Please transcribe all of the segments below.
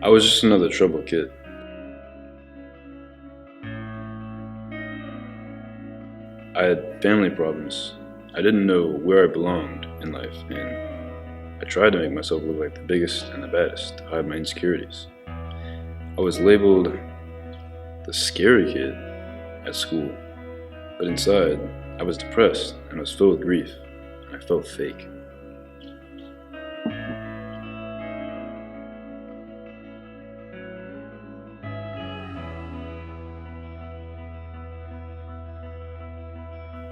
I was just another troubled kid. I had family problems. I didn't know where I belonged in life, and I tried to make myself look like the biggest and the baddest to hide my insecurities. I was labeled the scary kid at school, but inside, I was depressed and was filled with grief, and I felt fake.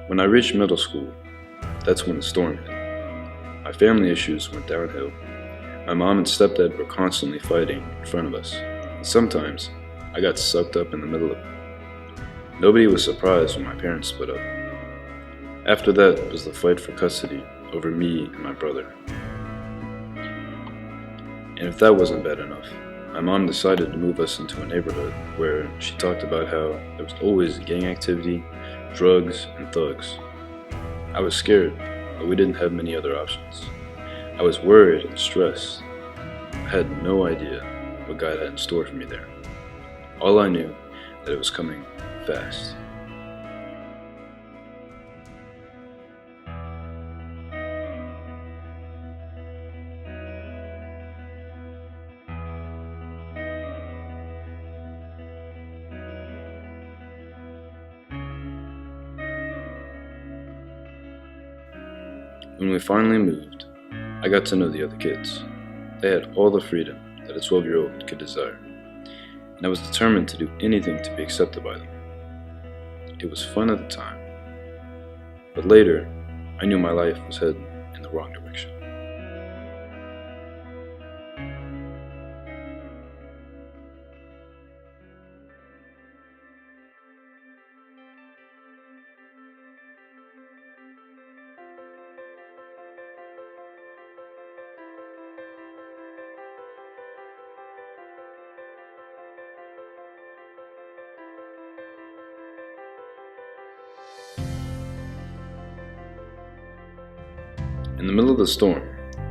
When I reached middle school, that's when the storm hit. My family issues went downhill. My mom and stepdad were constantly fighting in front of us, and sometimes I got sucked up in the middle of it. Nobody was surprised when my parents split up. After that was the fight for custody over me and my brother. And if that wasn't bad enough, my mom decided to move us into a neighborhood where she talked about how there was always gang activity, drugs, and thugs. I was scared, but we didn't have many other options. I was worried and stressed. I had no idea what God had in store for me there. All I knew that it was coming fast. When we finally moved, I got to know the other kids. They had all the freedom that a 12-year-old could desire, and I was determined to do anything to be accepted by them. It was fun at the time, but later, I knew my life was heading in the wrong direction. In the middle of the storm,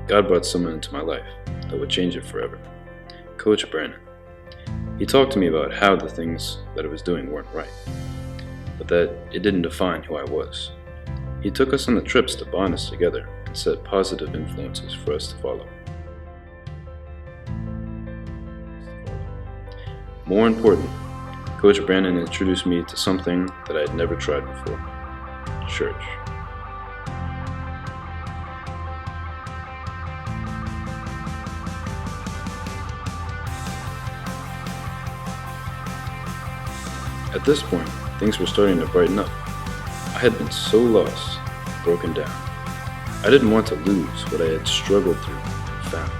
God brought someone into my life that would change it forever. Coach Brandon. He talked to me about how the things that I was doing weren't right, but that it didn't define who I was. He took us on the trips to bond us together and set positive influences for us to follow. More important, Coach Brandon introduced me to something that I had never tried before: church. At this point, things were starting to brighten up. I had been so lost, broken down. I didn't want to lose what I had struggled through and found.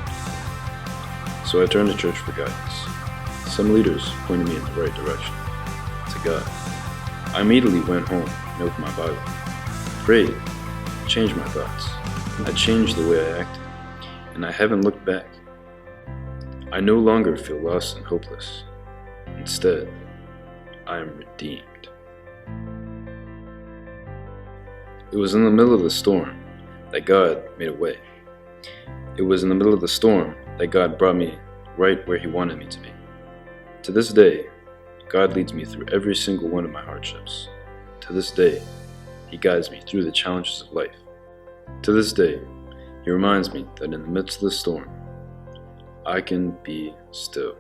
So I turned to church for guidance. Some leaders pointed me in the right direction, to God. I immediately went home and opened my Bible, prayed, changed my thoughts. I changed the way I acted, and I haven't looked back. I no longer feel lost and hopeless. Instead, I am redeemed. It was in the middle of the storm that God made a way. It was in the middle of the storm that God brought me right where He wanted me to be. To this day, God leads me through every single one of my hardships. To this day, He guides me through the challenges of life. To this day, He reminds me that in the midst of the storm, I can be still.